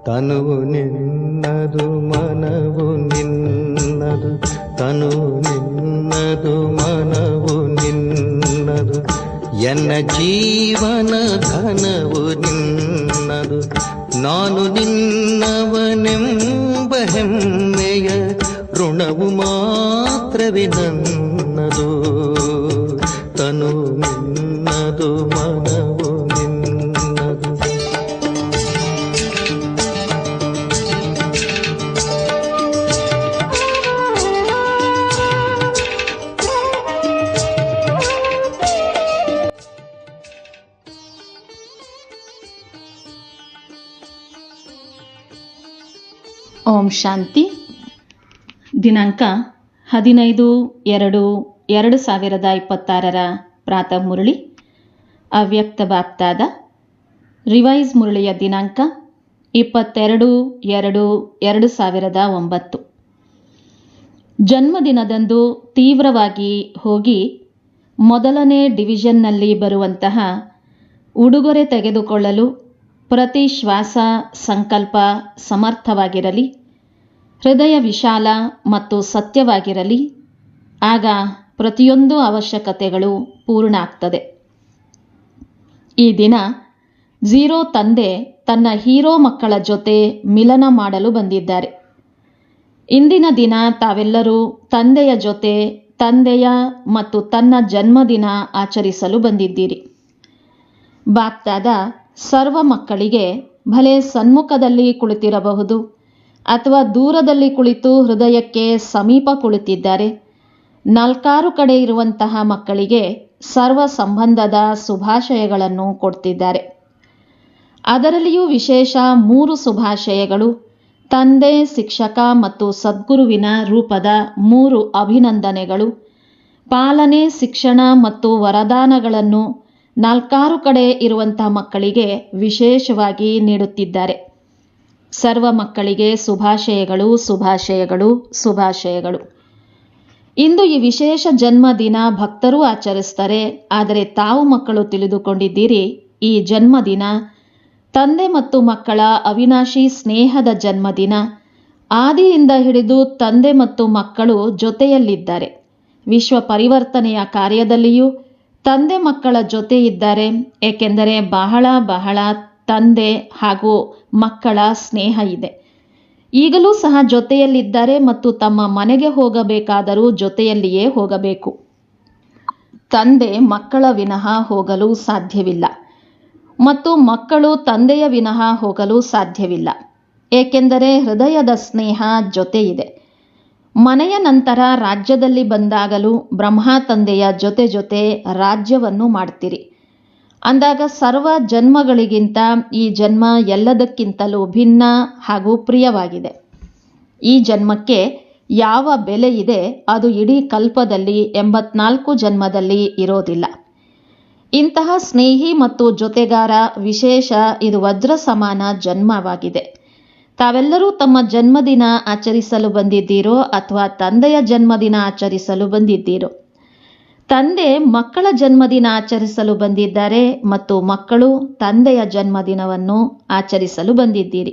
ತನುವು ನಿನ್ನದು ಮನವು ನಿನ್ನದು, ತನುವು ನಿನ್ನದು ಮನವು ನಿನ್ನದು, ಎನ್ನ ಜೀವನ ಘನವು ನಿನ್ನದು. ನಾನು ನಿನ್ನವನೆಂಬ ಹೆಮ್ಮೆಯ ಋಣವು ಮಾತ್ರವೇ ನನ್ನದು. ತನು ನಿನ್ನದು ಮನವು ನಿನ್ನದು. ಓಂ ಶಾಂತಿ. ದಿನಾಂಕ 15/2/2026 ಪ್ರಾತಃ ಮುರಳಿ. ಅವ್ಯಕ್ತ ಬಾಪ್ತಾದ. ರಿವೈಸ್ ಮುರಳಿಯ ದಿನಾಂಕ 22/2/2009. ಜನ್ಮದಿನದಂದು ತೀವ್ರವಾಗಿ ಹೋಗಿ ಮೊದಲನೇ ಡಿವಿಷನ್ನಲ್ಲಿ ಬರುವಂತಹ ಉಡುಗೊರೆ ತೆಗೆದುಕೊಳ್ಳಲು ಪ್ರತಿ ಶ್ವಾಸ ಸಂಕಲ್ಪ ಸಮರ್ಥವಾಗಿರಲಿ, ಹೃದಯ ವಿಶಾಲ ಮತ್ತು ಸತ್ಯವಾಗಿರಲಿ. ಆಗ ಪ್ರತಿಯೊಂದು ಅವಶ್ಯಕತೆಗಳು ಪೂರ್ಣ ಆಗ್ತದೆ. ಈ ದಿನ 0 ತಂದೆ ತನ್ನ ಹೀರೋ ಮಕ್ಕಳ ಜೊತೆ ಮಿಲನ ಮಾಡಲು ಬಂದಿದ್ದಾರೆ. ಇಂದಿನ ದಿನ ತಾವೆಲ್ಲರೂ ತಂದೆಯ ಜೊತೆ ತಂದೆಯ ಮತ್ತು ತನ್ನ ಜನ್ಮದಿನ ಆಚರಿಸಲು ಬಂದಿದ್ದೀರಿ. ಬಾಪ್ತಾದ ಸರ್ವ ಮಕ್ಕಳಿಗೆ ಭಲೆ ಸನ್ಮುಖದಲ್ಲಿ ಕುಳಿತಿರಬಹುದು ಅಥವಾ ದೂರದಲ್ಲಿ ಕುಳಿತು ಹೃದಯಕ್ಕೆ ಸಮೀಪ ಕುಳಿತಿದ್ದಾರೆ. 4 ಕಡೆ ಇರುವಂತಹ ಮಕ್ಕಳಿಗೆ ಸರ್ವ ಸಂಬಂಧದ ಶುಭಾಶಯಗಳನ್ನು ಕೊಡ್ತಿದ್ದಾರೆ. ಅದರಲ್ಲಿಯೂ ವಿಶೇಷ 3 ಶುಭಾಶಯಗಳು ತಂದೆ, ಶಿಕ್ಷಕ ಮತ್ತು ಸದ್ಗುರುವಿನ ರೂಪದ 3 ಅಭಿನಂದನೆಗಳು, ಪಾಲನೆ, ಶಿಕ್ಷಣ ಮತ್ತು ವರದಾನಗಳನ್ನು 4 ಕಡೆ ಇರುವಂತಹ ಮಕ್ಕಳಿಗೆ ವಿಶೇಷವಾಗಿ ನೀಡುತ್ತಿದ್ದಾರೆ. ಸರ್ವ ಮಕ್ಕಳಿಗೆ ಶುಭಾಶಯಗಳು, ಶುಭಾಶಯಗಳು, ಶುಭಾಶಯಗಳು. ಇಂದು ಈ ವಿಶೇಷ ಜನ್ಮದಿನ ಭಕ್ತರು ಆಚರಿಸ್ತಾರೆ. ಆದರೆ ತಾವು ಮಕ್ಕಳು ತಿಳಿದುಕೊಂಡಿದ್ದೀರಿ, ಈ ಜನ್ಮದಿನ ತಂದೆ ಮತ್ತು ಮಕ್ಕಳ ಅವಿನಾಶಿ ಸ್ನೇಹದ ಜನ್ಮದಿನ. ಆದಿಯಿಂದ ಹಿಡಿದು ತಂದೆ ಮತ್ತು ಮಕ್ಕಳು ಜೊತೆಯಲ್ಲಿದ್ದಾರೆ. ವಿಶ್ವ ಪರಿವರ್ತನೆಯ ಕಾರ್ಯದಲ್ಲಿಯೂ ತಂದೆ ಮಕ್ಕಳ ಜೊತೆ ಇದ್ದಾರೆ. ಏಕೆಂದರೆ ಬಹಳ ತಂದೆ ಹಾಗೂ ಮಕ್ಕಳ ಸ್ನೇಹ ಇದೆ. ಈಗಲೂ ಸಹ ಜೊತೆಯಲ್ಲಿದ್ದಾರೆ ಮತ್ತು ತಮ್ಮ ಮನೆಗೆ ಹೋಗಬೇಕಾದರೂ ಜೊತೆಯಲ್ಲಿಯೇ ಹೋಗಬೇಕು. ತಂದೆ ಮಕ್ಕಳ ವಿನಃ ಹೋಗಲು ಸಾಧ್ಯವಿಲ್ಲ ಮತ್ತು ಮಕ್ಕಳು ತಂದೆಯ ವಿನಃ ಹೋಗಲು ಸಾಧ್ಯವಿಲ್ಲ. ಏಕೆಂದರೆ ಹೃದಯದ ಸ್ನೇಹ ಜೊತೆ ಇದೆ. ಮನೆಯ ನಂತರ ರಾಜ್ಯದಲ್ಲಿ ಬಂದಾಗಲೂ ಬ್ರಹ್ಮ ತಂದೆಯ ಜೊತೆ ರಾಜ್ಯವನ್ನು ಮಾಡ್ತೀರಿ. ಅಂದಾಗ ಸರ್ವ ಜನ್ಮಗಳಿಗಿಂತ ಈ ಜನ್ಮ ಎಲ್ಲದಕ್ಕಿಂತಲೂ ಭಿನ್ನ ಹಾಗೂ ಪ್ರಿಯವಾಗಿದೆ. ಈ ಜನ್ಮಕ್ಕೆ ಯಾವ ಬೆಲೆ ಇದೆ ಅದು ಇಡೀ ಕಲ್ಪದಲ್ಲಿ 84 ಜನ್ಮದಲ್ಲಿ ಇರೋದಿಲ್ಲ. ಇಂತಹ ಸ್ನೇಹಿ ಮತ್ತು ಜೊತೆಗಾರ ವಿಶೇಷ. ಇದು ವಜ್ರ ಸಮಾನ ಜನ್ಮವಾಗಿದೆ. ತಾವೆಲ್ಲರೂ ತಮ್ಮ ಜನ್ಮದಿನ ಆಚರಿಸಲು ಬಂದಿದ್ದೀರೋ ಅಥವಾ ತಂದೆಯ ಜನ್ಮದಿನ ಆಚರಿಸಲು ಬಂದಿದ್ದೀರೋ? ತಂದೆ ಮಕ್ಕಳ ಜನ್ಮದಿನ ಆಚರಿಸಲು ಬಂದಿದ್ದಾರೆ ಮತ್ತು ಮಕ್ಕಳು ತಂದೆಯ ಜನ್ಮದಿನವನ್ನು ಆಚರಿಸಲು ಬಂದಿದ್ದೀರಿ.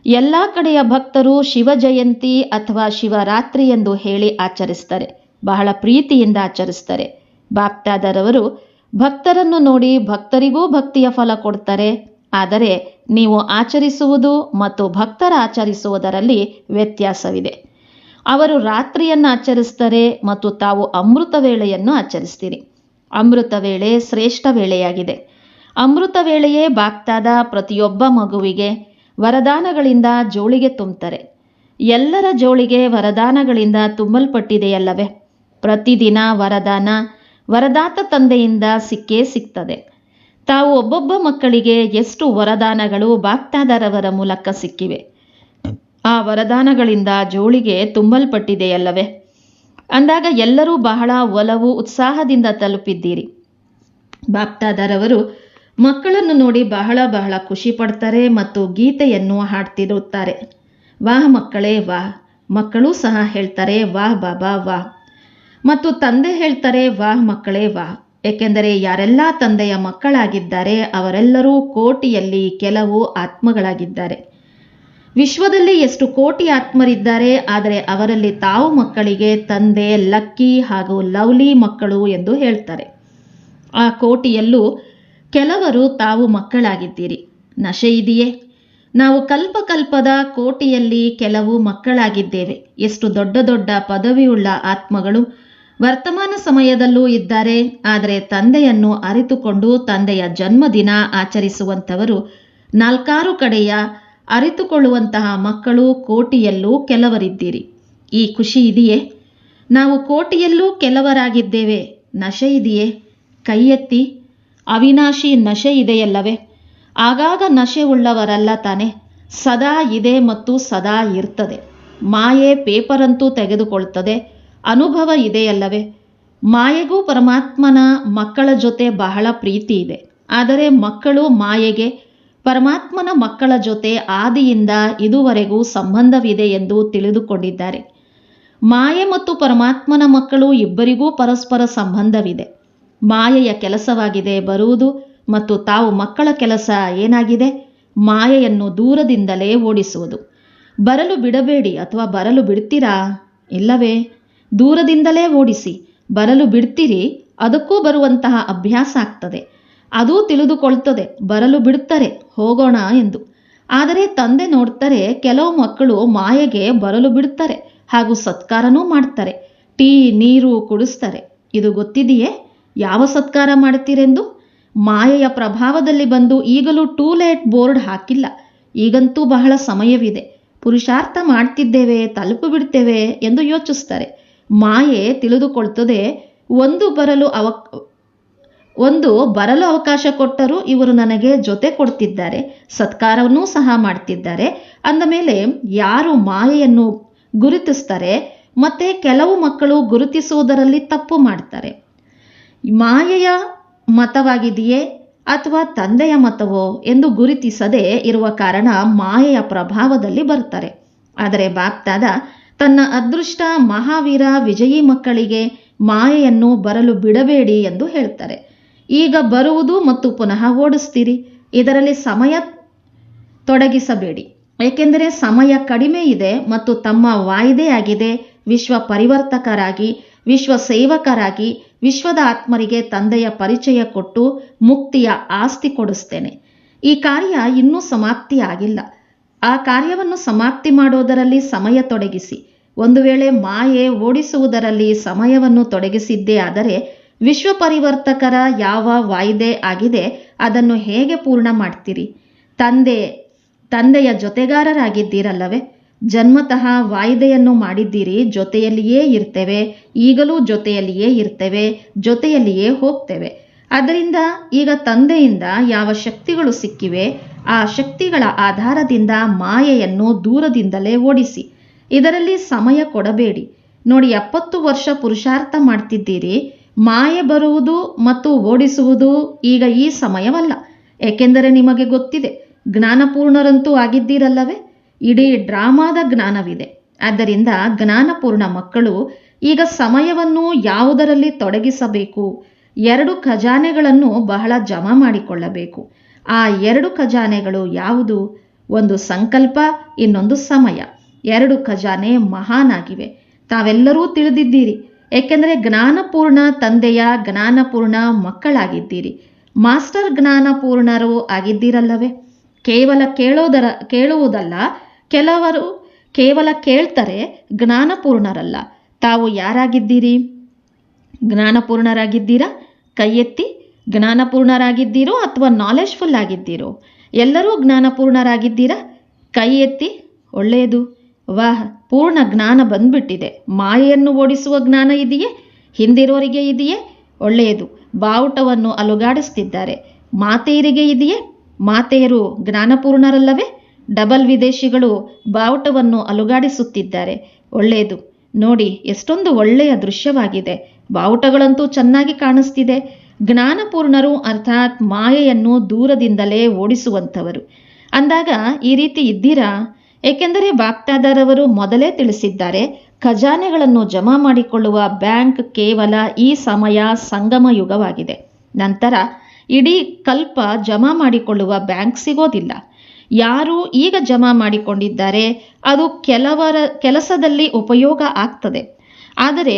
ಎಲ್ಲ ಕಡೆಯ ಭಕ್ತರು ಶಿವ ಜಯಂತಿ ಅಥವಾ ಶಿವರಾತ್ರಿ ಎಂದು ಹೇಳಿ ಆಚರಿಸ್ತಾರೆ. ಬಹಳ ಪ್ರೀತಿಯಿಂದ ಆಚರಿಸ್ತಾರೆ. ಬಾಪ್ತಾದರವರು ಭಕ್ತರನ್ನು ನೋಡಿ ಭಕ್ತರಿಗೂ ಭಕ್ತಿಯ ಫಲ ಕೊಡ್ತಾರೆ. ಆದರೆ ನೀವು ಆಚರಿಸುವುದು ಮತ್ತು ಭಕ್ತರ ಆಚರಿಸುವುದರಲ್ಲಿ ವ್ಯತ್ಯಾಸವಿದೆ. ಅವರು ರಾತ್ರಿಯನ್ನು ಆಚರಿಸ್ತಾರೆ ಮತ್ತು ತಾವು ಅಮೃತ ವೇಳೆಯನ್ನು ಆಚರಿಸ್ತೀರಿ. ಅಮೃತ ವೇಳೆ ಶ್ರೇಷ್ಠ ವೇಳೆಯಾಗಿದೆ. ಅಮೃತ ವೇಳೆಯೇ ಬಾಪ್ತಾದ ಪ್ರತಿಯೊಬ್ಬ ಮಗುವಿಗೆ ವರದಾನಗಳಿಂದ ಜೋಳಿಗೆ ತುಂಬುತ್ತಾರೆ. ಎಲ್ಲರ ಜೋಳಿಗೆ ವರದಾನಗಳಿಂದ ತುಂಬಲ್ಪಟ್ಟಿದೆಯಲ್ಲವೇ? ಪ್ರತಿದಿನ ವರದಾನ ವರದಾತ ತಂದೆಯಿಂದ ಸಿಕ್ಕೇ ಸಿಗ್ತದೆ. ತಾವು ಒಬ್ಬೊಬ್ಬ ಮಕ್ಕಳಿಗೆ ಎಷ್ಟು ವರದಾನಗಳು ಬಾಪ್ತಾದರವರ ಮೂಲಕ ಸಿಕ್ಕಿವೆ. ಆ ವರದಾನಗಳಿಂದ ಜೋಳಿಗೆ ತುಂಬಲ್ಪಟ್ಟಿದೆಯಲ್ಲವೇ? ಅಂದಾಗ ಎಲ್ಲರೂ ಬಹಳ ಒಲವು ಉತ್ಸಾಹದಿಂದ ತಲುಪಿದ್ದೀರಿ. ಬಾಪ್ತಾದರವರು ಮಕ್ಕಳನ್ನು ನೋಡಿ ಬಹಳ ಖುಷಿ ಪಡ್ತಾರೆ ಮತ್ತು ಗೀತೆಯನ್ನು ಹಾಡ್ತಿರುತ್ತಾರೆ. ವಾಹ್ ಮಕ್ಕಳೇ ವಾಹ್. ಮಕ್ಕಳೂ ಸಹ ಹೇಳ್ತಾರೆ ವಾಹ್ ಬಾಬಾ ವಾಹ್. ಮತ್ತು ತಂದೆ ಹೇಳ್ತಾರೆ ವಾಹ್ ಮಕ್ಕಳೇ ವಾಹ್. ಏಕೆಂದರೆ ಯಾರೆಲ್ಲ ತಂದೆಯ ಮಕ್ಕಳಾಗಿದ್ದಾರೆ ಅವರೆಲ್ಲರೂ ಕೋಟಿಯಲ್ಲಿ ಕೆಲವು ಆತ್ಮಗಳಾಗಿದ್ದಾರೆ. ವಿಶ್ವದಲ್ಲಿ ಎಷ್ಟು ಕೋಟಿ ಆತ್ಮರಿದ್ದಾರೆ, ಆದರೆ ಅವರಲ್ಲಿ ತಾವು ಮಕ್ಕಳಿಗೆ ತಂದೆ ಲಕ್ಕಿ ಹಾಗೂ ಲವ್ಲಿ ಮಕ್ಕಳು ಎಂದು ಹೇಳ್ತಾರೆ. ಆ ಕೋಟಿಯಲ್ಲೂ ಕೆಲವರು ತಾವು ಮಕ್ಕಳಾಗಿದ್ದೀರಿ. ನಶೆ ಇದೆಯೇ? ನಾವು ಕಲ್ಪಕಲ್ಪದ ಕೋಟಿಯಲ್ಲಿ ಕೆಲವು ಮಕ್ಕಳಾಗಿದ್ದೇವೆ. ಎಷ್ಟು ದೊಡ್ಡ ದೊಡ್ಡ ಪದವಿಯುಳ್ಳ ಆತ್ಮಗಳು ವರ್ತಮಾನ ಸಮಯದಲ್ಲೂ ಇದ್ದಾರೆ. ಆದರೆ ತಂದೆಯನ್ನು ಅರಿತುಕೊಂಡು ತಂದೆಯ ಜನ್ಮದಿನ ಆಚರಿಸುವಂಥವರು ನಾಲ್ಕಾರು ಕಡೆಯ ಅರಿತುಕೊಳ್ಳುವಂತಹ ಮಕ್ಕಳು ಕೋಟಿಯಲ್ಲೂ ಕೆಲವರಿದ್ದೀರಿ. ಈ ಖುಷಿ ಇದೆಯೇ? ನಾವು ಕೋಟಿಯಲ್ಲೂ ಕೆಲವರಾಗಿದ್ದೇವೆ. ನಶೆ ಇದೆಯೇ? ಕೈ ಎತ್ತಿ. ಅವಿನಾಶಿ ನಶೆ ಇದೆಯಲ್ಲವೇ? ಆಗಾಗ ನಶೆ ಉಳ್ಳವರಲ್ಲ ತಾನೆ. ಸದಾ ಇದೆ ಮತ್ತು ಸದಾ ಇರ್ತದೆ. ಮಾಯೆ ಪೇಪರಂತೂ ತೆಗೆದುಕೊಳ್ತದೆ. ಅನುಭವ ಇದೆಯಲ್ಲವೇ? ಮಾಯೆಗೂ ಪರಮಾತ್ಮನ ಮಕ್ಕಳ ಜೊತೆ ಬಹಳ ಪ್ರೀತಿ ಇದೆ. ಆದರೆ ಮಕ್ಕಳು ಮಾಯೆಗೆ ಪರಮಾತ್ಮನ ಮಕ್ಕಳ ಜೊತೆ ಆದಿಯಿಂದ ಇದುವರೆಗೂ ಸಂಬಂಧವಿದೆ ಎಂದು ತಿಳಿದುಕೊಂಡಿದ್ದಾರೆ. ಮಾಯೆ ಮತ್ತು ಪರಮಾತ್ಮನ ಮಕ್ಕಳು ಇಬ್ಬರಿಗೂ ಪರಸ್ಪರ ಸಂಬಂಧವಿದೆ. ಮಾಯೆಯ ಕೆಲಸವಾಗಿದೆ ಬರುವುದು, ಮತ್ತು ತಾವು ಮಕ್ಕಳ ಕೆಲಸ ಏನಾಗಿದೆ? ಮಾಯೆಯನ್ನು ದೂರದಿಂದಲೇ ಓಡಿಸುವುದು. ಬರಲು ಬಿಡಬೇಡಿ. ಅಥವಾ ಬರಲು ಬಿಡ್ತೀರಾ? ಇಲ್ಲವೇ? ದೂರದಿಂದಲೇ ಓಡಿಸಿ. ಬರಲು ಬಿಡ್ತೀರಿ, ಅದಕ್ಕೂ ಬರುವಂತಹ ಅಭ್ಯಾಸ ಆಗ್ತದೆ. ಅದೂ ತಿಳಿದುಕೊಳ್ತದೆ, ಬರಲು ಬಿಡ್ತಾರೆ ಹೋಗೋಣ ಎಂದು. ಆದರೆ ತಂದೆ ನೋಡ್ತಾರೆ, ಕೆಲವು ಮಕ್ಕಳು ಮಾಯೆಗೆ ಬರಲು ಬಿಡ್ತಾರೆ ಹಾಗೂ ಸತ್ಕಾರನೂ ಮಾಡ್ತಾರೆ. ಟೀ ನೀರು ಕುಡಿಸ್ತಾರೆ. ಇದು ಗೊತ್ತಿದೆಯೇ? ಯಾವ ಸತ್ಕಾರ ಮಾಡ್ತೀರೆಂದು? ಮಾಯೆಯ ಪ್ರಭಾವದಲ್ಲಿ ಬಂದು ಈಗಲೂ ಟೂ ಲೇಟ್ ಬೋರ್ಡ್ ಹಾಕಿಲ್ಲ. ಈಗಂತೂ ಬಹಳ ಸಮಯವಿದೆ, ಪುರುಷಾರ್ಥ ಮಾಡ್ತಿದ್ದೇವೆ, ತಲುಪು ಬಿಡ್ತೇವೆ ಎಂದು ಯೋಚಿಸ್ತಾರೆ. ಮಾಯೆ ತಿಳಿದುಕೊಳ್ತದೆ, ಒಂದು ಬರಲು ಅವಕಾಶ ಕೊಟ್ಟರೂ ಇವರು ನನಗೆ ಜೊತೆ ಕೊಡ್ತಿದ್ದಾರೆ, ಸತ್ಕಾರವನ್ನೂ ಸಹ ಮಾಡ್ತಿದ್ದಾರೆ ಅಂದ ಮೇಲೆ ಯಾರು ಮಾಯೆಯನ್ನು ಗುರುತಿಸ್ತಾರೆ, ಮತ್ತೆ ಕೆಲವು ಮಕ್ಕಳು ಗುರುತಿಸುವುದರಲ್ಲಿ ತಪ್ಪು ಮಾಡ್ತಾರೆ. ಮಾಯೆಯ ಮತವಾಗಿದೆಯೇ ಅಥವಾ ತಂದೆಯ ಮತವೋ ಎಂದು ಗುರುತಿಸದೆ ಇರುವ ಕಾರಣ ಮಾಯೆಯ ಪ್ರಭಾವದಲ್ಲಿ ಬರ್ತಾರೆ. ಆದರೆ ಬಾಪ್ದಾದ ತನ್ನ ಅದೃಷ್ಟ ಮಹಾವೀರ ವಿಜಯೀ ಮಕ್ಕಳಿಗೆ ಮಾಯೆಯನ್ನು ಬರಲು ಬಿಡಬೇಡಿ ಎಂದು ಹೇಳ್ತಾರೆ. ಈಗ ಬರುವುದು ಮತ್ತು ಪುನಃ ಓಡಿಸ್ತೀರಿ. ಇದರಲ್ಲಿ ಸಮಯ ತೊಡಗಿಸಬೇಡಿ, ಏಕೆಂದರೆ ಸಮಯ ಕಡಿಮೆ ಇದೆ ಮತ್ತು ತಮ್ಮ ವಾಯ್ದೆ ಆಗಿದೆ ವಿಶ್ವ ಪರಿವರ್ತಕರಾಗಿ, ವಿಶ್ವ ಸೇವಕರಾಗಿ ವಿಶ್ವದ ಆತ್ಮರಿಗೆ ತಂದೆಯ ಪರಿಚಯ ಕೊಟ್ಟು ಮುಕ್ತಿಯ ಆಸ್ತಿ ಕೊಡಿಸ್ತೇನೆ. ಈ ಕಾರ್ಯ ಇನ್ನೂ ಸಮಾಪ್ತಿ ಆಗಿಲ್ಲ. ಆ ಕಾರ್ಯವನ್ನು ಸಮಾಪ್ತಿ ಮಾಡೋದರಲ್ಲಿ ಸಮಯ ತೊಡಗಿಸಿ. ಒಂದು ವೇಳೆ ಮಾಯೆ ಓಡಿಸುವುದರಲ್ಲಿ ಸಮಯವನ್ನು ತೊಡಗಿಸಿದ್ದೇ ಆದರೆ ವಿಶ್ವ ಪರಿವರ್ತಕರ ಯಾವ ವಾಯ್ದೆ ಆಗಿದೆ ಅದನ್ನು ಹೇಗೆ ಪೂರ್ಣ ಮಾಡ್ತೀರಿ? ತಂದೆಯ ಜೊತೆಗಾರರಾಗಿದ್ದೀರಲ್ಲವೇ? ಜನ್ಮತಃ ವಾಯ್ದೆಯನ್ನು ಮಾಡಿದ್ದೀರಿ, ಜೊತೆಯಲ್ಲಿಯೇ ಇರ್ತೇವೆ, ಈಗಲೂ ಜೊತೆಯಲ್ಲಿಯೇ ಇರ್ತೇವೆ, ಜೊತೆಯಲ್ಲಿಯೇ ಹೋಗ್ತೇವೆ. ಆದ್ದರಿಂದ ಈಗ ತಂದೆಯಿಂದ ಯಾವ ಶಕ್ತಿಗಳು ಸಿಕ್ಕಿವೆ ಆ ಶಕ್ತಿಗಳ ಆಧಾರದಿಂದ ಮಾಯೆಯನ್ನು ದೂರದಿಂದಲೇ ಓಡಿಸಿ. ಇದರಲ್ಲಿ ಸಮಯ ಕೊಡಬೇಡಿ. ನೋಡಿ, 70 ವರ್ಷ ಪುರುಷಾರ್ಥ ಮಾಡ್ತಿದ್ದೀರಿ. ಮಾಯೆ ಬರುವುದು ಮತ್ತು ಓಡಿಸುವುದು ಈಗ ಈ ಸಮಯವಲ್ಲ. ಏಕೆಂದರೆ ನಿಮಗೆ ಗೊತ್ತಿದೆ, ಜ್ಞಾನಪೂರ್ಣರಂತೂ ಆಗಿದ್ದೀರಲ್ಲವೇ? ಇಡೀ ಡ್ರಾಮಾದ ಜ್ಞಾನವಿದೆ. ಆದ್ದರಿಂದ ಜ್ಞಾನಪೂರ್ಣ ಮಕ್ಕಳು ಈಗ ಸಮಯವನ್ನು ಯಾವುದರಲ್ಲಿ ತೊಡಗಿಸಬೇಕು? 2 ಖಜಾನೆಗಳನ್ನು ಬಹಳ ಜಮಾ ಮಾಡಿಕೊಳ್ಳಬೇಕು. ಆ 2 ಖಜಾನೆಗಳು ಯಾವುದು? ಒಂದು ಸಂಕಲ್ಪ, ಇನ್ನೊಂದು ಸಮಯ. 2 ಖಜಾನೆ ಮಹಾನಾಗಿವೆ. ತಾವೆಲ್ಲರೂ ತಿಳಿದಿದ್ದೀರಿ, ಏಕೆಂದರೆ ಜ್ಞಾನಪೂರ್ಣ ತಂದೆಯ ಜ್ಞಾನಪೂರ್ಣ ಮಕ್ಕಳಾಗಿದ್ದೀರಿ. ಮಾಸ್ಟರ್ ಜ್ಞಾನಪೂರ್ಣರು ಆಗಿದ್ದೀರಲ್ಲವೇ? ಕೇವಲ ಕೇಳುವುದಲ್ಲ, ಕೆಲವರು ಕೇವಲ ಕೇಳ್ತಾರೆ, ಜ್ಞಾನಪೂರ್ಣರಲ್ಲ. ತಾವು ಯಾರಾಗಿದ್ದೀರಿ? ಜ್ಞಾನಪೂರ್ಣರಾಗಿದ್ದೀರಾ? ಕೈ ಎತ್ತಿ. ಜ್ಞಾನಪೂರ್ಣರಾಗಿದ್ದೀರೋ ಅಥವಾ ನಾಲೆಜ್ಫುಲ್ ಆಗಿದ್ದೀರೋ? ಎಲ್ಲರೂ ಜ್ಞಾನಪೂರ್ಣರಾಗಿದ್ದೀರಾ? ಕೈ ಎತ್ತಿ. ಒಳ್ಳೆಯದು. ವಾಹ್, ಪೂರ್ಣ ಜ್ಞಾನ ಬಂದ್ಬಿಟ್ಟಿದೆ. ಮಾಯೆಯನ್ನು ಓಡಿಸುವ ಜ್ಞಾನ ಇದೆಯೇ? ಹಿಂದಿರೋರಿಗೆ ಇದೆಯೇ? ಒಳ್ಳೆಯದು. ಬಾವುಟವನ್ನು ಅಲುಗಾಡಿಸ್ತಿದ್ದಾರೆ. ಮಾತೆಯರಿಗೆ ಇದೆಯೇ? ಮಾತೆಯರು ಜ್ಞಾನಪೂರ್ಣರಲ್ಲವೇ? ಡಬಲ್ ವಿದೇಶಿಗಳು ಬಾವುಟವನ್ನು ಅಲುಗಾಡಿಸುತ್ತಿದ್ದಾರೆ. ಒಳ್ಳೆಯದು. ನೋಡಿ, ಎಷ್ಟೊಂದು ಒಳ್ಳೆಯ ದೃಶ್ಯವಾಗಿದೆ. ಬಾವುಟಗಳಂತೂ ಚೆನ್ನಾಗಿ ಕಾಣಿಸ್ತಿದೆ. ಜ್ಞಾನಪೂರ್ಣರು ಅರ್ಥಾತ್ ಮಾಯೆಯನ್ನು ದೂರದಿಂದಲೇ ಓಡಿಸುವಂಥವರು ಅಂದಾಗ ಈ ರೀತಿ ಇದ್ದೀರಾ? ಏಕೆಂದರೆ ಬಾಪ್ದಾದರವರು ಮೊದಲೇ ತಿಳಿಸಿದ್ದಾರೆ, ಖಜಾನೆಗಳನ್ನು ಜಮಾ ಮಾಡಿಕೊಳ್ಳುವ ಬ್ಯಾಂಕ್ ಕೇವಲ ಈ ಸಮಯ ಸಂಗಮ ಯುಗವಾಗಿದೆ. ನಂತರ ಇಡೀ ಕಲ್ಪ ಜಮಾ ಮಾಡಿಕೊಳ್ಳುವ ಬ್ಯಾಂಕ್ ಸಿಗೋದಿಲ್ಲ. ಯಾರು ಈಗ ಜಮಾ ಮಾಡಿಕೊಂಡಿದ್ದಾರೆ ಅದು ಕೆಲಸದಲ್ಲಿ ಉಪಯೋಗ ಆಗ್ತದೆ. ಆದರೆ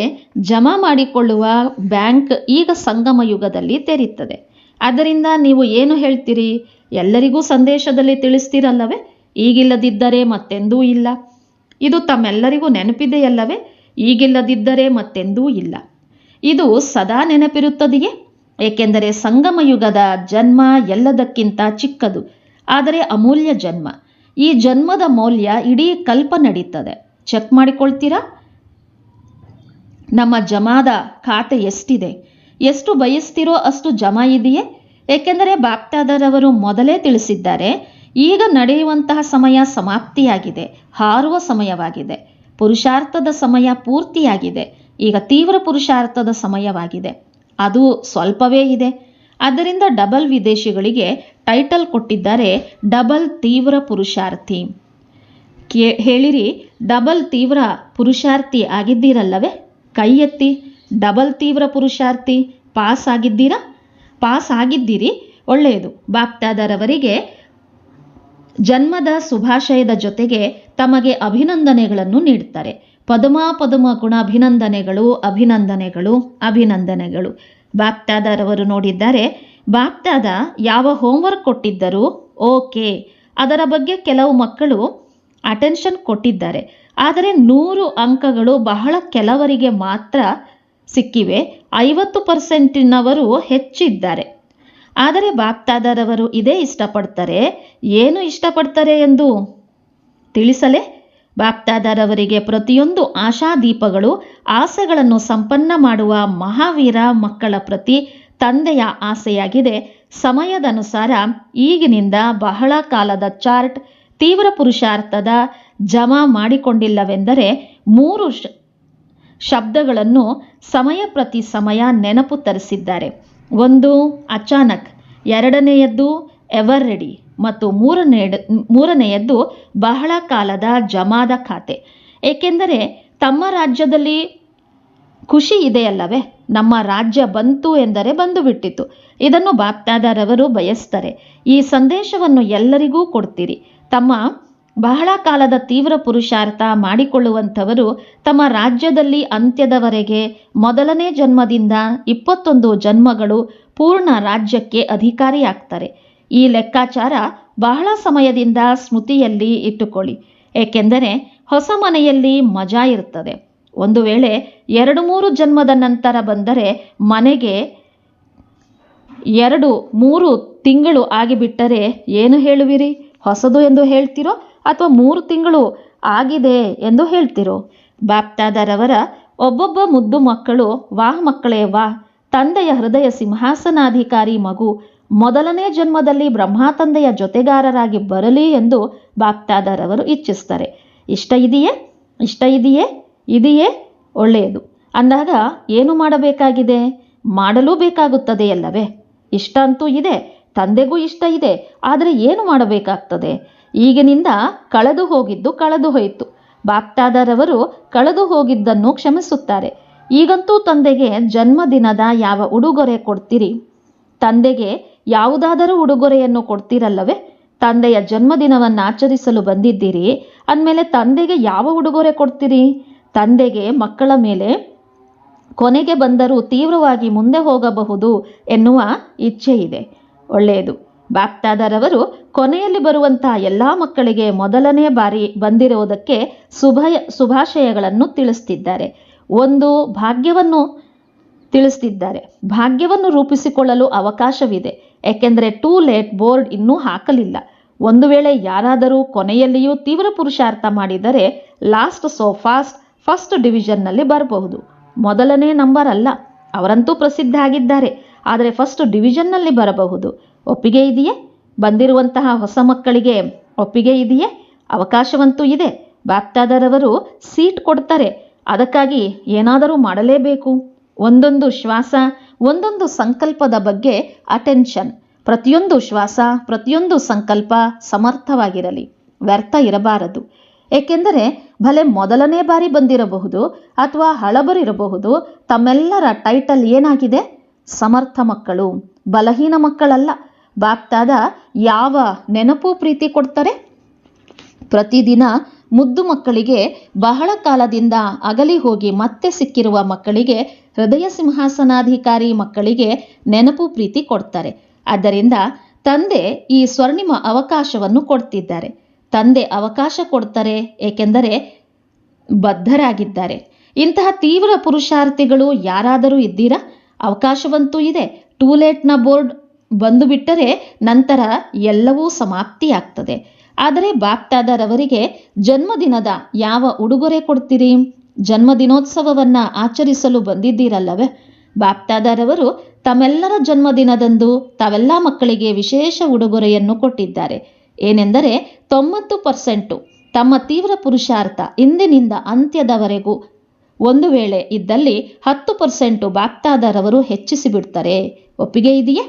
ಜಮಾ ಮಾಡಿಕೊಳ್ಳುವ ಬ್ಯಾಂಕ್ ಈಗ ಸಂಗಮ ಯುಗದಲ್ಲಿ ತೆರೀತದೆ. ಆದ್ದರಿಂದ ನೀವು ಏನು ಹೇಳ್ತೀರಿ? ಎಲ್ಲರಿಗೂ ಸಂದೇಶದಲ್ಲಿ ತಿಳಿಸ್ತೀರಲ್ಲವೇ, ಈಗಿಲ್ಲದಿದ್ದರೆ ಮತ್ತೆಂದೂ ಇಲ್ಲ. ಇದು ತಮ್ಮೆಲ್ಲರಿಗೂ ನೆನಪಿದೆಯಲ್ಲವೇ, ಈಗಿಲ್ಲದಿದ್ದರೆ ಮತ್ತೆಂದೂ ಇಲ್ಲ. ಇದು ಸದಾ ನೆನಪಿರುತ್ತದೆಯೇ? ಏಕೆಂದರೆ ಸಂಗಮ ಯುಗದ ಜನ್ಮ ಎಲ್ಲದಕ್ಕಿಂತ ಚಿಕ್ಕದು, ಆದರೆ ಅಮೂಲ್ಯ ಜನ್ಮ. ಈ ಜನ್ಮದ ಮೌಲ್ಯ ಇಡೀ ಕಲ್ಪ ನಡೀತದೆ. ಚೆಕ್ ಮಾಡಿಕೊಳ್ತೀರಾ? ನಮ್ಮ ಜಮಾದ ಖಾತೆ ಎಷ್ಟಿದೆ? ಎಷ್ಟು ಬಯಸ್ತಿರೋ ಅಷ್ಟು ಜಮಾ ಇದೆಯೇ? ಏಕೆಂದರೆ ಬಾಪ್ದಾದರವರು ಮೊದಲೇ ತಿಳಿಸಿದ್ದಾರೆ, ಈಗ ನಡೆಯುವಂತಹ ಸಮಯ ಸಮಾಪ್ತಿಯಾಗಿದೆ, ಹಾರುವ ಸಮಯವಾಗಿದೆ. ಪುರುಷಾರ್ಥದ ಸಮಯ ಪೂರ್ತಿಯಾಗಿದೆ. ಈಗ ತೀವ್ರ ಪುರುಷಾರ್ಥದ ಸಮಯವಾಗಿದೆ. ಅದು ಸ್ವಲ್ಪವೇ ಇದೆ. ಆದ್ದರಿಂದ ಡಬಲ್ ವಿದೇಶಿಗಳಿಗೆ ಟೈಟಲ್ ಕೊಟ್ಟಿದ್ದಾರೆ, ಡಬಲ್ ತೀವ್ರ ಪುರುಷಾರ್ಥಿ. ಹೇಳಿರಿ, ಡಬಲ್ ತೀವ್ರ ಪುರುಷಾರ್ಥಿ ಆಗಿದ್ದೀರಲ್ಲವೇ? ಕೈ ಎತ್ತಿ. ಡಬಲ್ ತೀವ್ರ ಪುರುಷಾರ್ಥಿ ಪಾಸ್ ಆಗಿದ್ದೀರಾ? ಪಾಸ್ ಆಗಿದ್ದೀರಿ, ಒಳ್ಳೆಯದು. ಬಾಪ್ದಾದರವರಿಗೆ ಜನ್ಮದ ಶುಭಾಶಯದ ಜೊತೆಗೆ ತಮಗೆ ಅಭಿನಂದನೆಗಳನ್ನು ನೀಡುತ್ತಾರೆ. ಪದುಮ ಗುಣ ಅಭಿನಂದನೆಗಳು, ಅಭಿನಂದನೆಗಳು, ಅಭಿನಂದನೆಗಳು. ಬಾಪ್ದಾದರವರು ನೋಡಿದ್ದಾರೆ, ಬಾಪ್ದಾದ ಯಾವ ಹೋಮ್ವರ್ಕ್ ಕೊಟ್ಟಿದ್ದರೂ ಓಕೆ, ಅದರ ಬಗ್ಗೆ ಕೆಲವು ಮಕ್ಕಳು ಅಟೆನ್ಷನ್ ಕೊಟ್ಟಿದ್ದಾರೆ. ಆದರೆ 100 ಅಂಕಗಳು ಬಹಳ ಕೆಲವರಿಗೆ ಮಾತ್ರ ಸಿಕ್ಕಿವೆ. 50%ನವರು ಹೆಚ್ಚಿದ್ದಾರೆ. ಆದರೆ ಬಾಪ್ದಾದರವರು ಇದೇ ಇಷ್ಟಪಡ್ತಾರೆ. ಏನು ಇಷ್ಟಪಡ್ತಾರೆ ಎಂದು ತಿಳಿಸಲೇ? ಬಾಪ್ದಾದರವರಿಗೆ ಪ್ರತಿಯೊಂದು ಆಶಾದೀಪಗಳು ಆಸೆಗಳನ್ನು ಸಂಪನ್ನ ಮಾಡುವ ಮಹಾವೀರ ಮಕ್ಕಳ ಪ್ರತಿ ತಂದೆಯ ಆಸೆಯಾಗಿದೆ. ಸಮಯದನುಸಾರ ಈಗಿನಿಂದ ಬಹಳ ಕಾಲದ ಚಾರ್ಟ್ ತೀವ್ರ ಪುರುಷಾರ್ಥದ ಜಮಾ ಮಾಡಿಕೊಂಡಿಲ್ಲವೆಂದರೆ 3 ಶಬ್ದಗಳನ್ನು ಸಮಯ ಪ್ರತಿ ಸಮಯ ನೆನಪು ತರಿಸಿದ್ದಾರೆ. 1 ಅಚಾನಕ್, 2ನೇಯದ್ದು ಎವರ್ ರೆಡಿ ಮತ್ತು 3ನೇಯದ್ದು ಬಹಳ ಕಾಲದ ಜಮಾದ ಖಾತೆ. ಏಕೆಂದರೆ ತಮ್ಮ ರಾಜ್ಯದಲ್ಲಿ ಖುಷಿ ಇದೆಯಲ್ಲವೇ? ನಮ್ಮ ರಾಜ್ಯ ಬಂತು ಎಂದರೆ ಬಂದು ಬಿಟ್ಟಿತು. ಇದನ್ನು ಬಾಪ್ದಾದರವರು ಬಯಸ್ತಾರೆ. ಈ ಸಂದೇಶವನ್ನು ಎಲ್ಲರಿಗೂ ಕೊಡ್ತೀರಿ. ತಮ್ಮ ಬಹಳ ಕಾಲದ ತೀವ್ರ ಪುರುಷಾರ್ಥ ಮಾಡಿಕೊಳ್ಳುವಂಥವರು ತಮ್ಮ ರಾಜ್ಯದಲ್ಲಿ ಅಂತ್ಯದವರೆಗೆ ಮೊದಲನೇ ಜನ್ಮದಿಂದ 21 ಜನ್ಮಗಳು ಪೂರ್ಣ ರಾಜ್ಯಕ್ಕೆ ಅಧಿಕಾರಿಯಾಗ್ತಾರೆ. ಈ ಲೆಕ್ಕಾಚಾರ ಬಹಳ ಸಮಯದಿಂದ ಸ್ಮೃತಿಯಲ್ಲಿ ಇಟ್ಟುಕೊಳ್ಳಿ. ಏಕೆಂದರೆ ಹೊಸ ಮನೆಯಲ್ಲಿ ಮಜಾ ಇರ್ತದೆ. ಒಂದು ವೇಳೆ 2-3 ಜನ್ಮದ ನಂತರ ಬಂದರೆ ಮನೆಗೆ 2-3 ತಿಂಗಳು ಆಗಿಬಿಟ್ಟರೆ ಏನು ಹೇಳುವಿರಿ? ಹೊಸದು ಎಂದು ಹೇಳ್ತಿರೋ ಅಥವಾ 3 ತಿಂಗಳು ಆಗಿದೆ ಎಂದು ಹೇಳ್ತಿರೋ? ಬಾಪ್ದಾದರವರ ಒಬ್ಬೊಬ್ಬ ಮುದ್ದು ಮಕ್ಕಳು ವಾಹ್ ಮಕ್ಕಳೇ ವಾಹ್, ತಂದೆಯ ಹೃದಯ ಸಿಂಹಾಸನಾಧಿಕಾರಿ ಮಗು ಮೊದಲನೇ ಜನ್ಮದಲ್ಲಿ ಬ್ರಹ್ಮ ತಂದೆಯ ಜೊತೆಗಾರರಾಗಿ ಬರಲಿ ಎಂದು ಬಾಪ್ದಾದರವರು ಇಚ್ಛಿಸ್ತಾರೆ. ಇಷ್ಟ ಇದೆಯೇ? ಇಷ್ಟ ಇದೆಯೇ? ಇದೆಯೇ? ಒಳ್ಳೆಯದು. ಅಂದಾಗ ಏನು ಮಾಡಬೇಕಾಗಿದೆ? ಮಾಡಲೂ ಬೇಕಾಗುತ್ತದೆಯಲ್ಲವೇ? ಇಷ್ಟ ಅಂತೂ ಇದೆ, ತಂದೆಗೂ ಇಷ್ಟ ಇದೆ. ಆದರೆ ಏನು ಮಾಡಬೇಕಾಗ್ತದೆ? ಈಗಿನಿಂದ ಕಳೆದು ಹೋಗಿದ್ದು ಕಳೆದು ಹೋಯಿತು. ಬಾಪ್ದಾದರವರು ಕಳೆದು ಹೋಗಿದ್ದನ್ನು ಕ್ಷಮಿಸುತ್ತಾರೆ. ಈಗಂತೂ ತಂದೆಗೆ ಜನ್ಮದಿನದ ಯಾವ ಉಡುಗೊರೆ ಕೊಡ್ತೀರಿ? ತಂದೆಗೆ ಯಾವುದಾದರೂ ಉಡುಗೊರೆಯನ್ನು ಕೊಡ್ತೀರಲ್ಲವೇ? ತಂದೆಯ ಜನ್ಮದಿನವನ್ನು ಆಚರಿಸಲು ಬಂದಿದ್ದೀರಿ ಅಂದಮೇಲೆ ತಂದೆಗೆ ಯಾವ ಉಡುಗೊರೆ ಕೊಡ್ತೀರಿ? ತಂದೆಗೆ ಮಕ್ಕಳ ಮೇಲೆ ಕೊನೆಗೆ ಬಂದರೂ ತೀವ್ರವಾಗಿ ಮುಂದೆ ಹೋಗಬಹುದು ಎನ್ನುವ ಇಚ್ಛೆ ಇದೆ. ಒಳ್ಳೆಯದು. ಬಾಪ್ದಾದರವರು ಕೊನೆಯಲ್ಲಿ ಬರುವಂತಹ ಎಲ್ಲ ಮಕ್ಕಳಿಗೆ ಮೊದಲನೇ ಬಾರಿ ಬಂದಿರುವುದಕ್ಕೆ ಶುಭಾಶಯಗಳನ್ನು ತಿಳಿಸ್ತಿದ್ದಾರೆ. ಒಂದು ಭಾಗ್ಯವನ್ನು ತಿಳಿಸ್ತಿದ್ದಾರೆ. ಭಾಗ್ಯವನ್ನು ರೂಪಿಸಿಕೊಳ್ಳಲು ಅವಕಾಶವಿದೆ. ಏಕೆಂದರೆ ಟೂ ಲೇಟ್ ಬೋರ್ಡ್ ಇನ್ನೂ ಹಾಕಲಿಲ್ಲ. ಒಂದು ವೇಳೆ ಯಾರಾದರೂ ಕೊನೆಯಲ್ಲಿಯೂ ತೀವ್ರ ಪುರುಷಾರ್ಥ ಮಾಡಿದರೆ ಲಾಸ್ಟ್ ಸೋ ಫಸ್ಟ್ ಡಿವಿಷನ್ನಲ್ಲಿ ಬರಬಹುದು. ಮೊದಲನೇ ನಂಬರ್ ಅಲ್ಲ, ಅವರಂತೂ ಪ್ರಸಿದ್ಧ ಆಗಿದ್ದಾರೆ. ಆದರೆ ಫಸ್ಟ್ ಡಿವಿಷನ್ನಲ್ಲಿ ಬರಬಹುದು. ಒಪ್ಪಿಗೆ ಇದೆಯೇ? ಬಂದಿರುವಂತಹ ಹೊಸ ಮಕ್ಕಳಿಗೆ ಒಪ್ಪಿಗೆ ಇದೆಯೇ? ಅವಕಾಶವಂತೂ ಇದೆ. ಬಾಪ್ದಾದರವರು ಸೀಟ್ ಕೊಡ್ತಾರೆ. ಅದಕ್ಕಾಗಿ ಏನಾದರೂ ಮಾಡಲೇಬೇಕು. ಒಂದೊಂದು ಶ್ವಾಸ, ಒಂದೊಂದು ಸಂಕಲ್ಪದ ಬಗ್ಗೆ ಅಟೆನ್ಷನ್. ಪ್ರತಿಯೊಂದು ಶ್ವಾಸ, ಪ್ರತಿಯೊಂದು ಸಂಕಲ್ಪ ಸಮರ್ಥವಾಗಿರಲಿ, ವ್ಯರ್ಥ ಇರಬಾರದು. ಏಕೆಂದರೆ ಭಲೆ ಮೊದಲನೇ ಬಾರಿ ಬಂದಿರಬಹುದು ಅಥವಾ ಹಳಬರಿರಬಹುದು, ತಮ್ಮೆಲ್ಲರ ಟೈಟಲ್ ಏನಾಗಿದೆ? ಸಮರ್ಥ ಮಕ್ಕಳು, ಬಲಹೀನ ಮಕ್ಕಳಲ್ಲ. ಬಾಪ್ತಾದ ಯಾವ ನೆನಪು ಪ್ರೀತಿ ಕೊಡ್ತಾರೆ? ಪ್ರತಿದಿನ ಮುದ್ದು ಮಕ್ಕಳಿಗೆ, ಬಹಳ ಕಾಲದಿಂದ ಅಗಲಿ ಹೋಗಿ ಮತ್ತೆ ಸಿಕ್ಕಿರುವ ಮಕ್ಕಳಿಗೆ, ಹೃದಯ ಸಿಂಹಾಸನಾಧಿಕಾರಿ ಮಕ್ಕಳಿಗೆ ನೆನಪು ಪ್ರೀತಿ ಕೊಡ್ತಾರೆ. ಆದ್ದರಿಂದ ತಂದೆ ಈ ಸ್ವರ್ಣಿಮ ಅವಕಾಶವನ್ನು ಕೊಡ್ತಿದ್ದಾರೆ. ತಂದೆ ಅವಕಾಶ ಕೊಡ್ತಾರೆ ಏಕೆಂದರೆ ಬದ್ಧರಾಗಿದ್ದಾರೆ. ಇಂತಹ ತೀವ್ರ ಪುರುಷಾರ್ಥಿಗಳು ಯಾರಾದರೂ ಇದ್ದೀರಾ? ಅವಕಾಶವಂತೂ ಇದೆ. ಟೂಲೇಟ್ನ ಬೋರ್ಡ್ ಬಂದು ಬಿಟ್ಟರೆ ನಂತರ ಎಲ್ಲವೂ ಸಮಾಪ್ತಿಯಾಗ್ತದೆ. ಆದರೆ ಬಾಪ್ತಾದರವರಿಗೆ ಜನ್ಮದಿನದ ಯಾವ ಉಡುಗೊರೆ ಕೊಡ್ತೀರಿ? ಜನ್ಮದಿನೋತ್ಸವವನ್ನ ಆಚರಿಸಲು ಬಂದಿದ್ದೀರಲ್ಲವೇ? ಬಾಪ್ತಾದರವರು ತಮ್ಮೆಲ್ಲರ ಜನ್ಮದಿನದಂದು ತಾವೆಲ್ಲ ಮಕ್ಕಳಿಗೆ ವಿಶೇಷ ಉಡುಗೊರೆಯನ್ನು ಕೊಟ್ಟಿದ್ದಾರೆ. ಏನೆಂದರೆ 90% ತಮ್ಮ ತೀವ್ರ ಪುರುಷಾರ್ಥ ಇಂದಿನಿಂದ ಅಂತ್ಯದವರೆಗೂ ಒಂದು ವೇಳೆ ಇದ್ದಲ್ಲಿ 10% ಬಾಪ್ತಾದರವರು ಹೆಚ್ಚಿಸಿ ಬಿಡ್ತಾರೆ. ಒಪ್ಪಿಗೆ ಇದೆಯೇ?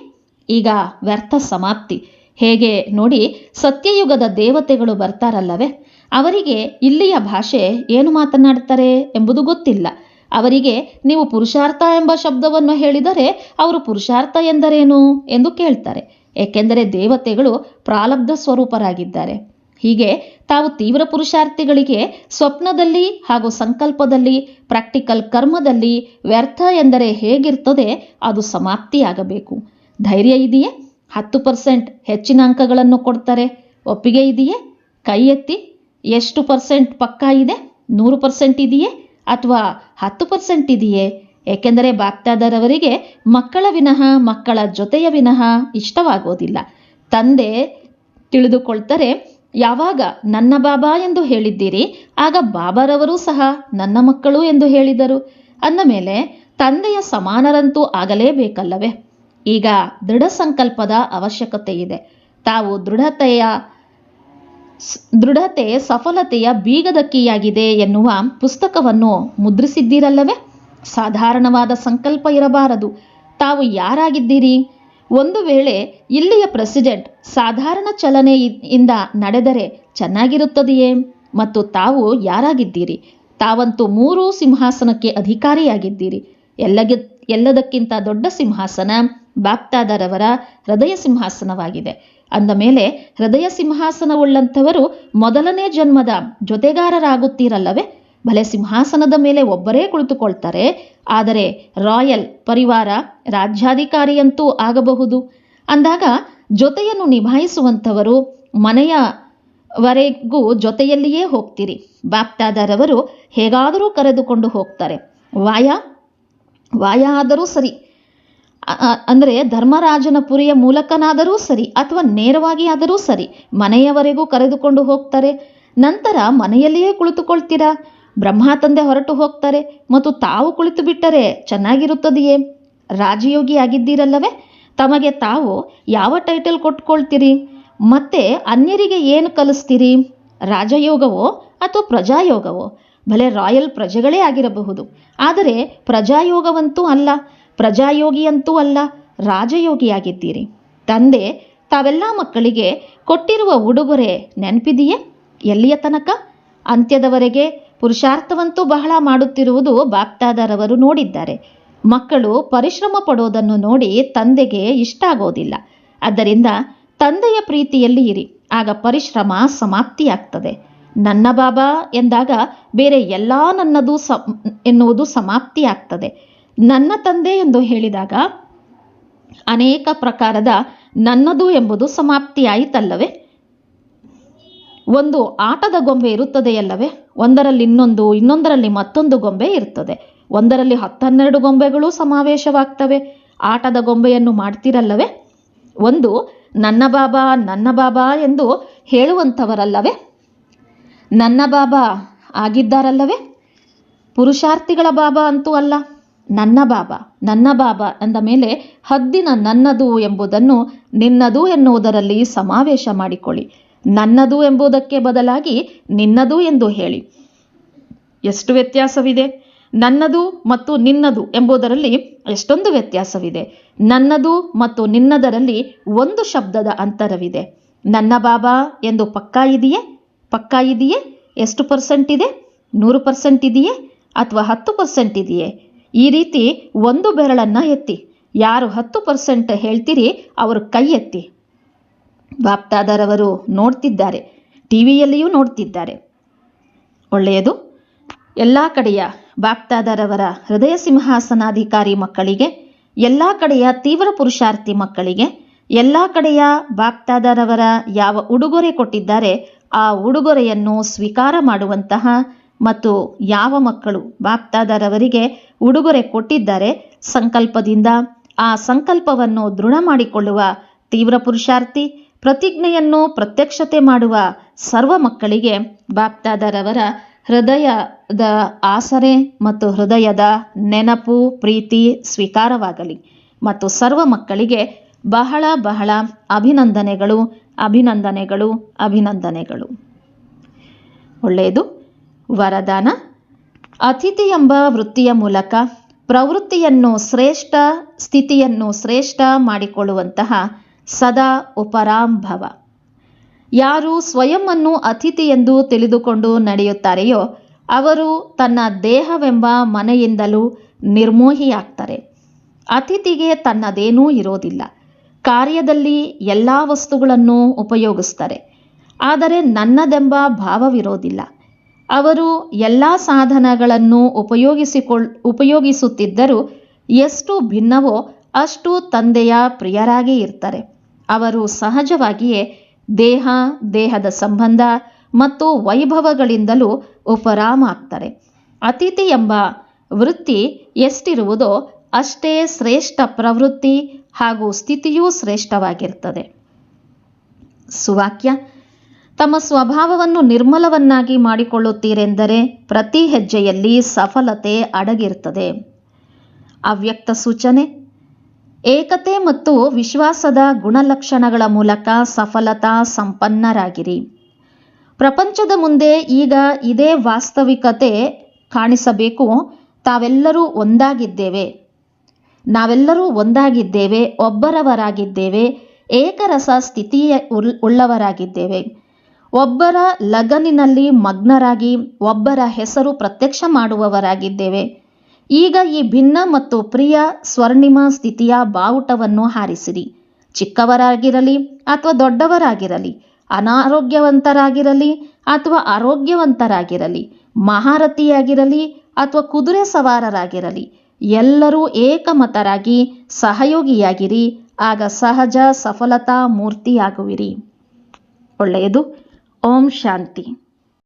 ಈಗ ವ್ಯರ್ಥ ಸಮಾಪ್ತಿ. ಹೇಗೆ ನೋಡಿ, ಸತ್ಯಯುಗದ ದೇವತೆಗಳು ಬರ್ತಾರಲ್ಲವೇ, ಅವರಿಗೆ ಇಲ್ಲಿಯ ಭಾಷೆ ಏನು ಮಾತನಾಡ್ತಾರೆ ಎಂಬುದು ಗೊತ್ತಿಲ್ಲ. ಅವರಿಗೆ ನೀವು ಪುರುಷಾರ್ಥ ಎಂಬ ಶಬ್ದವನ್ನು ಹೇಳಿದರೆ ಅವರು ಪುರುಷಾರ್ಥ ಎಂದರೇನು ಎಂದು ಕೇಳ್ತಾರೆ. ಏಕೆಂದರೆ ದೇವತೆಗಳು ಪ್ರಾರಬ್ಧ ಸ್ವರೂಪರಾಗಿದ್ದಾರೆ. ಹೀಗೆ ತಾವು ತೀವ್ರ ಪುರುಷಾರ್ಥಿಗಳಿಗೆ ಸ್ವಪ್ನದಲ್ಲಿ ಹಾಗೂ ಸಂಕಲ್ಪದಲ್ಲಿ, ಪ್ರಾಕ್ಟಿಕಲ್ ಕರ್ಮದಲ್ಲಿ ವ್ಯರ್ಥ ಎಂದರೆ ಹೇಗಿರ್ತದೆ ಅದು ಸಮಾಪ್ತಿಯಾಗಬೇಕು. ಧೈರ್ಯ ಇದೆಯೇ? 10% ಹೆಚ್ಚಿನ ಅಂಕಗಳನ್ನು ಕೊಡ್ತಾರೆ. ಒಪ್ಪಿಗೆ ಇದೆಯೇ? ಕೈ ಎತ್ತಿ. ಎಷ್ಟು ಪರ್ಸೆಂಟ್ ಪಕ್ಕಾ ಇದೆ? 100% ಇದೆಯೇ ಅಥವಾ 10% ಇದೆಯೇ? ಏಕೆಂದರೆ ಬಾಪ್ತಾದರವರಿಗೆ ಮಕ್ಕಳ ವಿನಃ, ಮಕ್ಕಳ ಜೊತೆಯ ವಿನಃ ಇಷ್ಟವಾಗೋದಿಲ್ಲ. ತಂದೆ ತಿಳಿದುಕೊಳ್ತಾರೆ, ಯಾವಾಗ ನನ್ನ ಬಾಬಾ ಎಂದು ಹೇಳಿದ್ದೀರಿ ಆಗ ಬಾಬಾರವರು ಸಹ ನನ್ನ ಮಕ್ಕಳು ಎಂದು ಹೇಳಿದರು. ಅಂದ ಮೇಲೆ ತಂದೆಯ ಸಮಾನರಂತೂ ಆಗಲೇಬೇಕಲ್ಲವೇ? ಈಗ ದೃಢ ಸಂಕಲ್ಪದ ಅವಶ್ಯಕತೆ ಇದೆ. ತಾವು ದೃಢತೆ ಸಫಲತೆಯ ಬೀಗದ ಕೀಯಾಗಿದೆ ಎನ್ನುವ ಪುಸ್ತಕವನ್ನು ಮುದ್ರಿಸಿದ್ದೀರಲ್ಲವೇ? ಸಾಧಾರಣವಾದ ಸಂಕಲ್ಪ ಇರಬಾರದು. ತಾವು ಯಾರಾಗಿದ್ದೀರಿ? ಒಂದು ವೇಳೆ ಇಲ್ಲಿಯ ಪ್ರೆಸಿಡೆಂಟ್ ಸಾಧಾರಣ ಚಲನೆಯಿಂದ ನಡೆದರೆ ಚೆನ್ನಾಗಿರುತ್ತದೆಯೇ? ಮತ್ತು ತಾವು ಯಾರಾಗಿದ್ದೀರಿ? ತಾವಂತೂ 3 ಸಿಂಹಾಸನಕ್ಕೆ ಅಧಿಕಾರಿಯಾಗಿದ್ದೀರಿ. ಎಲ್ಲದಕ್ಕಿಂತ ದೊಡ್ಡ ಸಿಂಹಾಸನ ಬಾಪ್ತಾದರವರ ಹೃದಯ ಸಿಂಹಾಸನವಾಗಿದೆ. ಅಂದ ಮೇಲೆ ಹೃದಯ ಸಿಂಹಾಸನವುಳ್ಳಂಥವರು ಮೊದಲನೇ ಜನ್ಮದ ಜೊತೆಗಾರರಾಗುತ್ತೀರಲ್ಲವೇ? ಭಲೆ ಸಿಂಹಾಸನದ ಮೇಲೆ ಒಬ್ಬರೇ ಕುಳಿತುಕೊಳ್ತಾರೆ, ಆದರೆ ರಾಯಲ್ ಪರಿವಾರ ರಾಜ್ಯಾಧಿಕಾರಿಯಂತೂ ಆಗಬಹುದು. ಅಂದಾಗ ಜೊತೆಯನ್ನು ನಿಭಾಯಿಸುವಂಥವರು ಮನೆಯವರೆಗೂ ಜೊತೆಯಲ್ಲಿಯೇ ಹೋಗ್ತೀರಿ. ಬಾಪ್ತಾದರವರು ಹೇಗಾದರೂ ಕರೆದುಕೊಂಡು ಹೋಗ್ತಾರೆ. ವಾಯ ಆದರೂ ಸರಿ, ಅಂದರೆ ಧರ್ಮರಾಜನ ಪುರಿಯ ಮೂಲಕನಾದರೂ ಸರಿ ಅಥವಾ ನೇರವಾಗಿ ಆದರೂ ಸರಿ ಮನೆಯವರೆಗೂ ಕರೆದುಕೊಂಡು ಹೋಗ್ತಾರೆ. ನಂತರ ಮನೆಯಲ್ಲಿಯೇ ಕುಳಿತುಕೊಳ್ತೀರಾ? ಬ್ರಹ್ಮ ತಂದೆ ಹೊರಟು ಹೋಗ್ತಾರೆ ಮತ್ತು ತಾವು ಕುಳಿತು ಬಿಟ್ಟರೆ ಚೆನ್ನಾಗಿರುತ್ತದೆಯೇ? ರಾಜಯೋಗಿ ಆಗಿದ್ದೀರಲ್ಲವೇ? ತಮಗೆ ತಾವು ಯಾವ ಟೈಟಲ್ ಕೊಟ್ಕೊಳ್ತೀರಿ? ಮತ್ತೆ ಅನ್ಯರಿಗೆ ಏನು ಕಲಿಸ್ತೀರಿ? ರಾಜಯೋಗವೋ ಅಥವಾ ಪ್ರಜಾಯೋಗವೋ? ಭಲೆ ರಾಯಲ್ ಪ್ರಜೆಗಳೇ ಆಗಿರಬಹುದು, ಆದರೆ ಪ್ರಜಾಯೋಗವಂತೂ ಅಲ್ಲ, ಪ್ರಜಾಯೋಗಿಯಂತೂ ಅಲ್ಲ, ರಾಜಯೋಗಿಯಾಗಿದ್ದೀರಿ. ತಂದೆ ತಾವೆಲ್ಲ ಮಕ್ಕಳಿಗೆ ಕೊಟ್ಟಿರುವ ಉಡುಗೊರೆ ನೆನಪಿದೆಯೇ? ಎಲ್ಲಿಯ ತನಕ? ಅಂತ್ಯದವರೆಗೆ. ಪುರುಷಾರ್ಥವಂತೂ ಬಹಳ ಮಾಡುತ್ತಿರುವುದು ಬಾಪ್ತಾದರವರು ನೋಡಿದ್ದಾರೆ. ಮಕ್ಕಳು ಪರಿಶ್ರಮ ಪಡೋದನ್ನು ನೋಡಿ ತಂದೆಗೆ ಇಷ್ಟ ಆಗೋದಿಲ್ಲ. ಆದ್ದರಿಂದ ತಂದೆಯ ಪ್ರೀತಿಯಲ್ಲಿ ಇರಿ, ಆಗ ಪರಿಶ್ರಮ ಸಮಾಪ್ತಿಯಾಗ್ತದೆ. ನನ್ನ ಬಾಬಾ ಎಂದಾಗ ಬೇರೆ ಎಲ್ಲ ನನ್ನದು ಎನ್ನುವುದು ಸಮಾಪ್ತಿಯಾಗ್ತದೆ. ನನ್ನ ತಂದೆ ಎಂದು ಹೇಳಿದಾಗ ಅನೇಕ ಪ್ರಕಾರದ ನನ್ನದು ಎಂಬುದು ಸಮಾಪ್ತಿಯಾಯಿತಲ್ಲವೇ? ಒಂದು ಆಟದ ಗೊಂಬೆ ಇರುತ್ತದೆಯಲ್ಲವೇ? ಒಂದರಲ್ಲಿ ಇನ್ನೊಂದು, ಇನ್ನೊಂದರಲ್ಲಿ ಮತ್ತೊಂದು ಗೊಂಬೆ ಇರ್ತದೆ. ಒಂದರಲ್ಲಿ 10-12 ಗೊಂಬೆಗಳು ಸಮಾವೇಶವಾಗ್ತವೆ. ಆಟದ ಗೊಂಬೆಯನ್ನು ಮಾಡ್ತಿರಲ್ಲವೇ? ಒಂದು ನನ್ನ ಬಾಬಾ ನನ್ನ ಬಾಬಾ ಎಂದು ಹೇಳುವಂಥವರಲ್ಲವೇ? ನನ್ನ ಬಾಬಾ ಆಗಿದ್ದಾರಲ್ಲವೇ? ಪುರುಷಾರ್ಥಿಗಳ ಬಾಬಾ ಅಂತೂ ಅಲ್ಲ. ನನ್ನ ಬಾಬಾ ಅಂದ ಮೇಲೆ ಹದ್ದಿನ ನನ್ನದು ಎಂಬುದನ್ನು ನಿನ್ನದು ಎನ್ನುವುದರಲ್ಲಿ ಸಮಾವೇಶ ಮಾಡಿಕೊಳ್ಳಿ. ನನ್ನದು ಎಂಬುದಕ್ಕೆ ಬದಲಾಗಿ ನಿನ್ನದು ಎಂದು ಹೇಳಿ. ಎಷ್ಟು ವ್ಯತ್ಯಾಸವಿದೆ! ನನ್ನದು ಮತ್ತು ನಿನ್ನದು ಎಂಬುದರಲ್ಲಿ ಎಷ್ಟೊಂದು ವ್ಯತ್ಯಾಸವಿದೆ. ನನ್ನದು ಮತ್ತು ನಿನ್ನದರಲ್ಲಿ ಒಂದು ಶಬ್ದದ ಅಂತರವಿದೆ. ನನ್ನ ಬಾಬಾ ಎಂದು ಪಕ್ಕಾ ಇದೆಯೇ? ಎಷ್ಟು ಪರ್ಸೆಂಟ್ ಇದೆ? 100% ಇದೆಯೇ ಅಥವಾ 10% ಇದೆಯೇ? ಈ ರೀತಿ ಒಂದು ಬೆರಳನ್ನು ಎತ್ತಿ. ಯಾರು 10% ಹೇಳ್ತೀರಿ ಅವರು ಕೈ ಎತ್ತಿ. ಬಾಪ್ದಾದರವರು ನೋಡ್ತಿದ್ದಾರೆ, ಟಿವಿಯಲ್ಲಿಯೂ ನೋಡ್ತಿದ್ದಾರೆ. ಒಳ್ಳೆಯದು. ಎಲ್ಲ ಕಡೆಯ ಬಾಪ್ದಾದರವರ ಹೃದಯ ಸಿಂಹಾಸನಾಧಿಕಾರಿ ಮಕ್ಕಳಿಗೆ, ಎಲ್ಲ ಕಡೆಯ ತೀವ್ರ ಪುರುಷಾರ್ಥಿ ಮಕ್ಕಳಿಗೆ, ಎಲ್ಲ ಕಡೆಯ ಬಾಪ್ದಾದರವರ ಯಾವ ಉಡುಗೊರೆ ಕೊಟ್ಟಿದ್ದಾರೆ ಆ ಉಡುಗೊರೆಯನ್ನು ಸ್ವೀಕಾರ ಮಾಡುವಂತಹ ಮತ್ತು ಯಾವ ಮಕ್ಕಳು ಬಾಪ್ದಾದರವರಿಗೆ ಉಡುಗೊರೆ ಕೊಟ್ಟಿದ್ದಾರೆ ಸಂಕಲ್ಪದಿಂದ ಆ ಸಂಕಲ್ಪವನ್ನು ದೃಢ ಮಾಡಿಕೊಳ್ಳುವ ತೀವ್ರ ಪುರುಷಾರ್ಥಿ, ಪ್ರತಿಜ್ಞೆಯನ್ನು ಪ್ರತ್ಯಕ್ಷತೆ ಮಾಡುವ ಸರ್ವ ಮಕ್ಕಳಿಗೆ ಬಾಪ್ದಾದರವರ ಹೃದಯದ ಆಸರೆ ಮತ್ತು ಹೃದಯದ ನೆನಪು ಪ್ರೀತಿ ಸ್ವೀಕಾರವಾಗಲಿ. ಮತ್ತು ಸರ್ವ ಮಕ್ಕಳಿಗೆ ಬಹಳ ಬಹಳ ಅಭಿನಂದನೆಗಳು, ಅಭಿನಂದನೆಗಳು, ಅಭಿನಂದನೆಗಳು. ಒಳ್ಳೆಯದು. ವರದಾನ: ಅತಿಥಿ ಎಂಬ ವೃತ್ತಿಯ ಮೂಲಕ ಪ್ರವೃತ್ತಿಯನ್ನು ಶ್ರೇಷ್ಠ, ಸ್ಥಿತಿಯನ್ನು ಶ್ರೇಷ್ಠ ಮಾಡಿಕೊಳ್ಳುವಂತಹ ಸದಾ ಉಪರಾಂಭವ. ಯಾರು ಸ್ವಯಂವನ್ನು ಅತಿಥಿ ಎಂದು ತಿಳಿದುಕೊಂಡು ನಡೆಯುತ್ತಾರೆಯೋ ಅವರು ತನ್ನ ದೇಹವೆಂಬ ಮನೆಯಿಂದಲೂ ನಿರ್ಮೋಹಿಯಾಗ್ತಾರೆ. ಅತಿಥಿಗೆ ತನ್ನದೇನೂ ಇರೋದಿಲ್ಲ. ಕಾರ್ಯದಲ್ಲಿ ಎಲ್ಲ ವಸ್ತುಗಳನ್ನು ಉಪಯೋಗಿಸ್ತಾರೆ, ಆದರೆ ನನ್ನದೆಂಬ ಭಾವವಿರೋದಿಲ್ಲ. ಅವರು ಎಲ್ಲ ಸಾಧನಗಳನ್ನು ಉಪಯೋಗಿಸುತ್ತಿದ್ದರೂ ಎಷ್ಟು ಭಿನ್ನವೋ ಅಷ್ಟು ತಂದೆಯ ಪ್ರಿಯರಾಗಿ ಇರ್ತಾರೆ. ಅವರು ಸಹಜವಾಗಿಯೇ ದೇಹ, ದೇಹದ ಸಂಬಂಧ ಮತ್ತು ವೈಭವಗಳಿಂದಲೂ ಉಪರಾಮ ಆಗ್ತಾರೆ. ಅತಿಥಿ ಎಂಬ ವೃತ್ತಿ ಎಷ್ಟಿರುವುದೋ ಅಷ್ಟೇ ಶ್ರೇಷ್ಠ ಪ್ರವೃತ್ತಿ ಹಾಗೂ ಸ್ಥಿತಿಯೂ ಶ್ರೇಷ್ಠವಾಗಿರ್ತದೆ. ಸುವಾಕ್ಯ: ತಮ್ಮ ಸ್ವಭಾವವನ್ನು ನಿರ್ಮಲವನ್ನಾಗಿ ಮಾಡಿಕೊಳ್ಳುತ್ತೀರೆಂದರೆ ಪ್ರತಿ ಹೆಜ್ಜೆಯಲ್ಲಿ ಸಫಲತೆ ಅಡಗಿರ್ತದೆ. ಅವ್ಯಕ್ತ ಸೂಚನೆ: ಏಕತೆ ಮತ್ತು ವಿಶ್ವಾಸದ ಗುಣಲಕ್ಷಣಗಳ ಮೂಲಕ ಸಫಲತಾ ಸಂಪನ್ನರಾಗಿರಿ. ಪ್ರಪಂಚದ ಮುಂದೆ ಈಗ ಇದೇ ವಾಸ್ತವಿಕತೆ ಕಾಣಿಸಬೇಕು. ನಾವೆಲ್ಲರೂ ಒಂದಾಗಿದ್ದೇವೆ, ಒಬ್ಬರವರಾಗಿದ್ದೇವೆ, ಏಕರಸ ಸ್ಥಿತಿಯ ಉಳ್ಳವರಾಗಿದ್ದೇವೆ. ಒಬ್ಬರ ಲಗನಿನಲ್ಲಿ ಮಗ್ನರಾಗಿ ಒಬ್ಬರ ಹೆಸರು ಪ್ರತ್ಯಕ್ಷ ಮಾಡುವವರಾಗಿದ್ದೇವೆ. ಈಗ ಈ ಭಿನ್ನ ಮತ್ತು ಪ್ರಿಯ ಸ್ವರ್ಣಿಮ ಸ್ಥಿತಿಯ ಬಾವುಟವನ್ನು ಹಾರಿಸಿರಿ. ಚಿಕ್ಕವರಾಗಿರಲಿ ಅಥವಾ ದೊಡ್ಡವರಾಗಿರಲಿ, ಅನಾರೋಗ್ಯವಂತರಾಗಿರಲಿ ಅಥವಾ ಆರೋಗ್ಯವಂತರಾಗಿರಲಿ, ಮಹಾರಥಿಯಾಗಿರಲಿ ಅಥವಾ ಕುದುರೆ ಸವಾರರಾಗಿರಲಿ, ಎಲ್ಲರೂ ಏಕಮತರಾಗಿ ಸಹಯೋಗಿಯಾಗಿರಿ. ಆಗ ಸಹಜ ಸಫಲತಾ ಮೂರ್ತಿಯಾಗುವಿರಿ. ಒಳ್ಳೆಯದು. ಓಂ ಶಾಂತಿ.